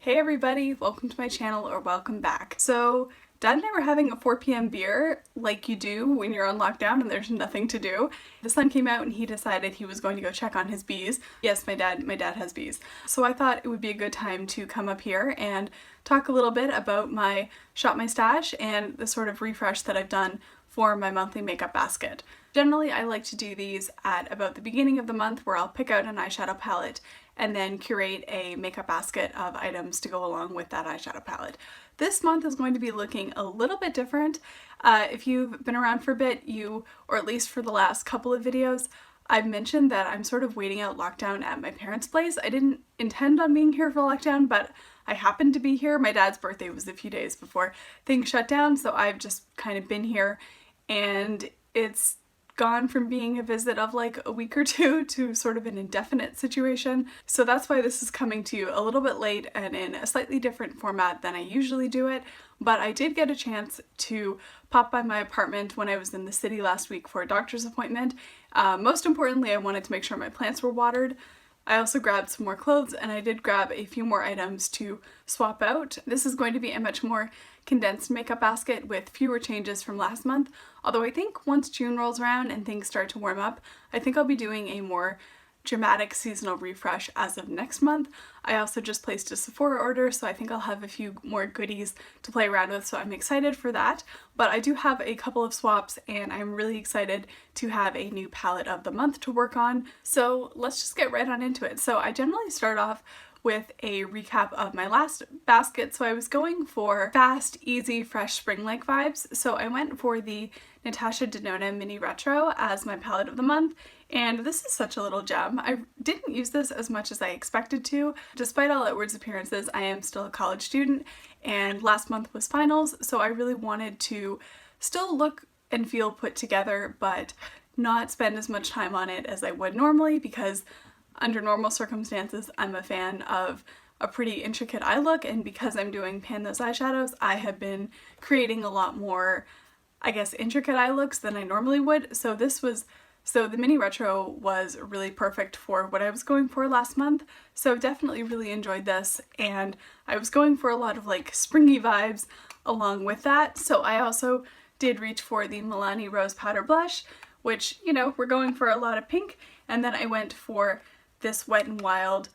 Hey everybody, welcome to my channel or welcome back. So Dad and I were having a 4 p.m. beer like you do when you're on lockdown and there's nothing to do. The sun came out and he decided he was going to go check on his bees. Yes, my dad has bees. So I thought it would be a good time to come up here and talk a little bit about my Shop My Stash and the sort of refresh that I've done for my monthly makeup basket. Generally, I like to do these at about the beginning of the month where I'll pick out an eyeshadow palette and then curate a makeup basket of items to go along with that eyeshadow palette. This month is going to be looking a little bit different. If you've been around for a bit, or at least for the last couple of videos, I've mentioned that I'm sort of waiting out lockdown at my parents' place. I didn't intend on being here for lockdown, but I happened to be here. My dad's birthday was a few days before things shut down, so I've just kind of been here, and it's gone from being a visit of like a week or two to sort of an indefinite situation. So that's why this is coming to you a little bit late and in a slightly different format than I usually do it. But I did get a chance to pop by my apartment when I was in the city last week for a doctor's appointment. Most importantly, I wanted to make sure my plants were watered. I also grabbed some more clothes and I did grab a few more items to swap out. This is going to be a much more condensed makeup basket with fewer changes from last month, although I think once June rolls around and things start to warm up, I think I'll be doing a more dramatic seasonal refresh as of next month. I also just placed a Sephora order, so I think I'll have a few more goodies to play around with, so I'm excited for that. But I do have a couple of swaps and I'm really excited to have a new palette of the month to work on. So let's just get right on into it. So I generally start off with a recap of my last basket. So I was going for fast, easy, fresh spring-like vibes. So I went for the Natasha Denona Mini Retro as my palette of the month. And this is such a little gem. I didn't use this as much as I expected to. Despite all outwards appearances, I am still a college student and last month was finals, so I really wanted to still look and feel put together but not spend as much time on it as I would normally, because under normal circumstances I'm a fan of a pretty intricate eye look, and because I'm doing Pan Those Eyeshadows, I have been creating a lot more, I guess, intricate eye looks than I normally would. So the Mini Retro was really perfect for what I was going for last month, so definitely really enjoyed this, and I was going for a lot of like springy vibes along with that. So I also did reach for the Milani Rose Powder Blush, which, you know, we're going for a lot of pink, and then I went for this Wet n Wild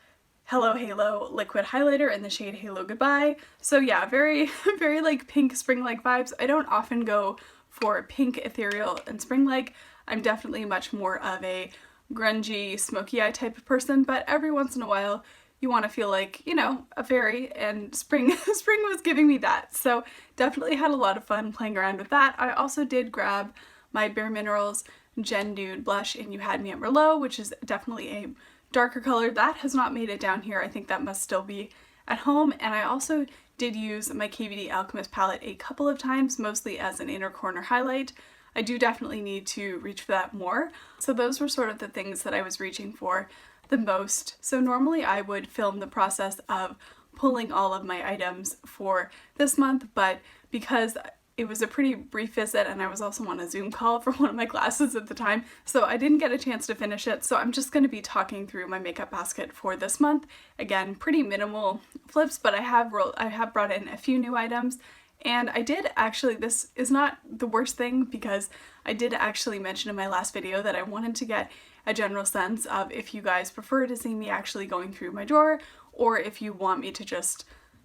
Hello Halo liquid highlighter in the shade Halo Goodbye. So yeah, very very like pink spring-like vibes. I don't often go for pink, ethereal, and spring-like. I'm definitely much more of a grungy, smoky eye type of person, but every once in a while you want to feel like, you know, a fairy, and spring was giving me that. So definitely had a lot of fun playing around with that. I also did grab my Bare Minerals Gen Nude blush in You Had Me at Merlot, which is definitely a darker color. That has not made it down here. I think that must still be at home. And I also did use my KVD Alchemist palette a couple of times, mostly as an inner corner highlight. I do definitely need to reach for that more. So those were sort of the things that I was reaching for the most. So normally I would film the process of pulling all of my items for this month, but because it was a pretty brief visit and I was also on a Zoom call for one of my classes at the time, so I didn't get a chance to finish it. So I'm just going to be talking through my makeup basket for this month. Again, pretty minimal flips, but I have brought in a few new items. And I did actually, this is not the worst thing, because I did actually mention in my last video that I wanted to get a general sense of if you guys prefer to see me actually going through my drawer, or if you want me to just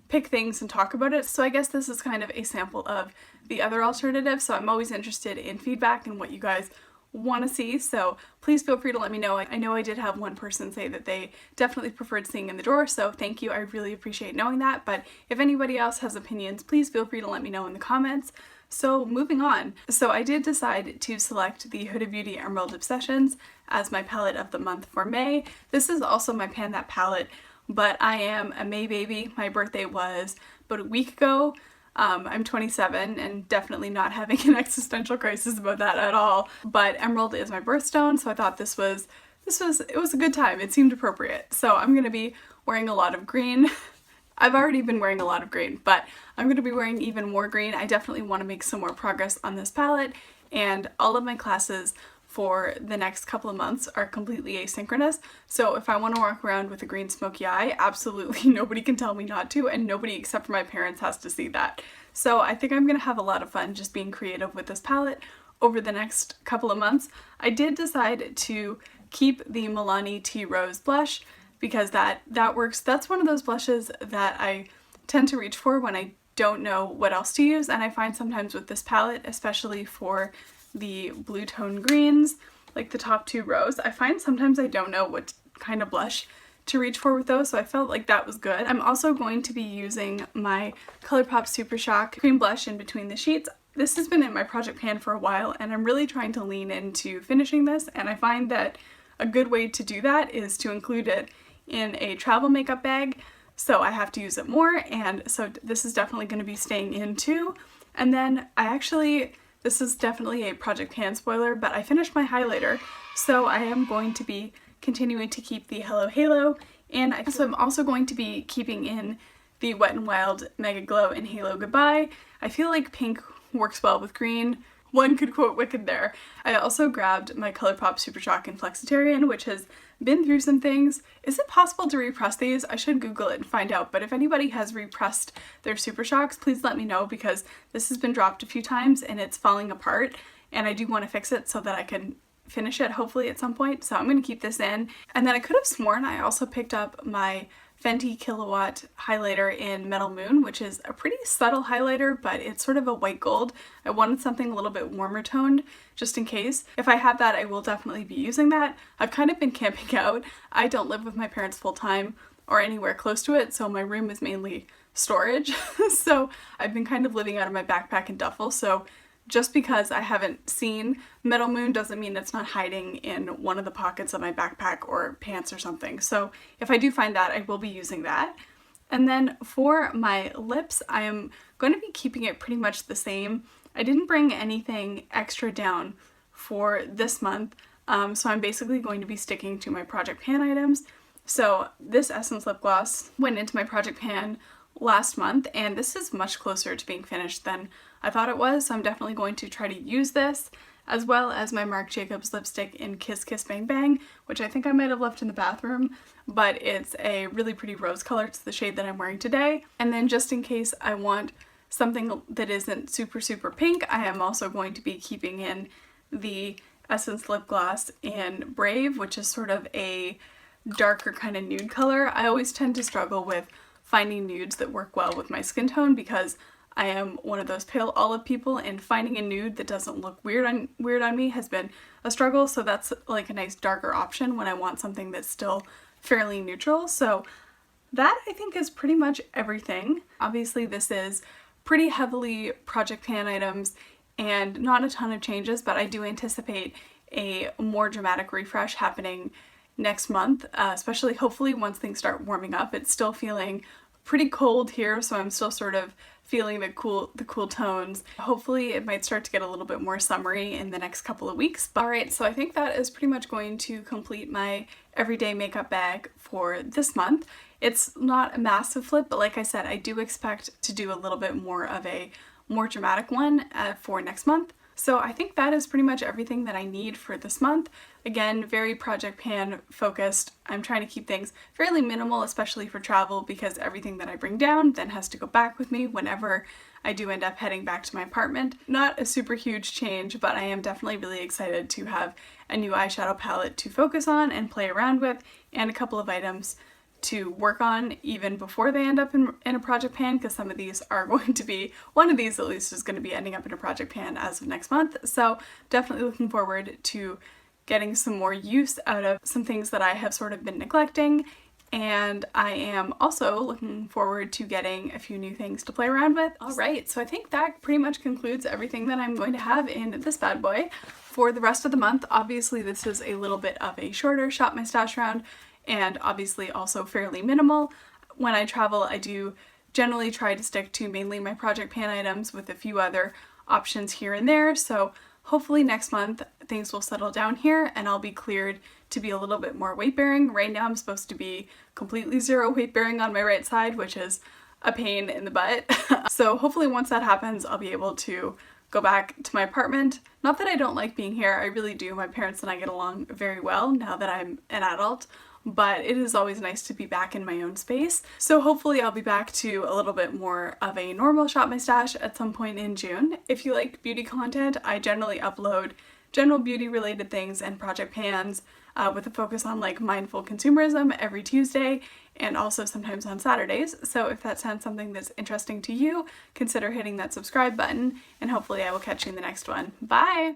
pick things and talk about it. So I guess this is kind of a sample of the other alternative. So I'm always interested in feedback and what you guys want to see, so please feel free to let me know. I know I did have one person say that they definitely preferred seeing in the drawer, so thank you. I really appreciate knowing that, but if anybody else has opinions, please feel free to let me know in the comments. So moving on. So I did decide to select the Huda Beauty Emerald Obsessions as my palette of the month for May. This is also my Pan That palette, but I am a May baby. My birthday was about a week ago. I'm 27 and definitely not having an existential crisis about that at all, but Emerald is my birthstone, so I thought it was a good time. It seemed appropriate. So I'm going to be wearing a lot of green. I've already been wearing a lot of green, but I'm going to be wearing even more green. I definitely want to make some more progress on this palette, and all of my classes for the next couple of months are completely asynchronous. So if I want to walk around with a green smoky eye, absolutely nobody can tell me not to, and nobody except for my parents has to see that. So I think I'm going to have a lot of fun just being creative with this palette over the next couple of months. I did decide to keep the Milani Tea Rose blush because that works. That's one of those blushes that I tend to reach for when I don't know what else to use, and I find sometimes with this palette, especially for the blue tone greens, like the top two rows, I find sometimes I don't know what kind of blush to reach for with those, so I felt like that was good. I'm also going to be using my ColourPop Super Shock cream blush in between the sheets. This has been in my project pan for a while, and I'm really trying to lean into finishing this, and I find that a good way to do that is to include it in a travel makeup bag, so I have to use it more, and so this is definitely going to be staying in too. And then this is definitely a project pan spoiler, but I finished my highlighter, so I am going to be continuing to keep the Hello Halo, and I'm also going to be keeping in the Wet n Wild Mega Glow in Halo Goodbye. I feel like pink works well with green. One could quote Wicked there. I also grabbed my ColourPop Super Shock in Flexitarian, which has been through some things. Is it possible to repress these? I should Google it and find out, but if anybody has repressed their Super Shocks, please let me know, because this has been dropped a few times and it's falling apart, and I do want to fix it so that I can finish it hopefully at some point. So I'm going to keep this in. And then I could have sworn I also picked up my Fenty Killawatt highlighter in Metal Moon, which is a pretty subtle highlighter, but it's sort of a white gold. I wanted something a little bit warmer toned, just in case. If I have that, I will definitely be using that. I've kind of been camping out. I don't live with my parents full time or anywhere close to it, so my room is mainly storage. So I've been kind of living out of my backpack and duffel, so just because I haven't seen Metal Moon doesn't mean it's not hiding in one of the pockets of my backpack or pants or something. So if I do find that, I will be using that. And then for my lips, I am going to be keeping it pretty much the same. I didn't bring anything extra down for this month, so I'm basically going to be sticking to my project pan items. So this Essence lip gloss went into my project pan last month, and this is much closer to being finished than I thought it was, so I'm definitely going to try to use this, as well as my Marc Jacobs lipstick in Kiss Kiss Bang Bang, which I think I might have left in the bathroom, but it's a really pretty rose color. It's the shade that I'm wearing today. And then just in case I want something that isn't super pink, I am also going to be keeping in the Essence lip gloss in Brave, which is sort of a darker kind of nude color. I always tend to struggle with finding nudes that work well with my skin tone because I am one of those pale olive people, and finding a nude that doesn't look weird on me has been a struggle, so that's like a nice darker option when I want something that's still fairly neutral. So that I think is pretty much everything. Obviously this is pretty heavily project pan items and not a ton of changes, but I do anticipate a more dramatic refresh happening next month, especially hopefully once things start warming up. It's still feeling pretty cold here, so I'm still sort of feeling the cool tones. Hopefully it might start to get a little bit more summery in the next couple of weeks. Alright, so I think that is pretty much going to complete my everyday makeup bag for this month. It's not a massive flip, but like I said, I do expect to do a little bit more of a more dramatic one for next month. So I think that is pretty much everything that I need for this month. Again, very project pan focused. I'm trying to keep things fairly minimal, especially for travel, because everything that I bring down then has to go back with me whenever I do end up heading back to my apartment. Not a super huge change, but I am definitely really excited to have a new eyeshadow palette to focus on and play around with, and a couple of items to work on even before they end up in a project pan, because some of these are going to be, one of these at least is going to be ending up in a project pan as of next month. So definitely looking forward to getting some more use out of some things that I have sort of been neglecting, and I am also looking forward to getting a few new things to play around with. Alright, so I think that pretty much concludes everything that I'm going to have in this bad boy for the rest of the month. Obviously this is a little bit of a shorter Shop My Stash round, and obviously also fairly minimal. When I travel, I do generally try to stick to mainly my project pan items with a few other options here and there, so hopefully next month things will settle down here and I'll be cleared to be a little bit more weight bearing. Right now I'm supposed to be completely zero weight bearing on my right side, which is a pain in the butt. So hopefully once that happens, I'll be able to go back to my apartment. Not that I don't like being here, I really do. My parents and I get along very well now that I'm an adult, but it is always nice to be back in my own space. So hopefully I'll be back to a little bit more of a normal Shop My Stash at some point in June. If you like beauty content, I generally upload general beauty related things and project pans with a focus on like mindful consumerism every Tuesday and also sometimes on Saturdays. So if that sounds something that's interesting to you, consider hitting that subscribe button and hopefully I will catch you in the next one. Bye!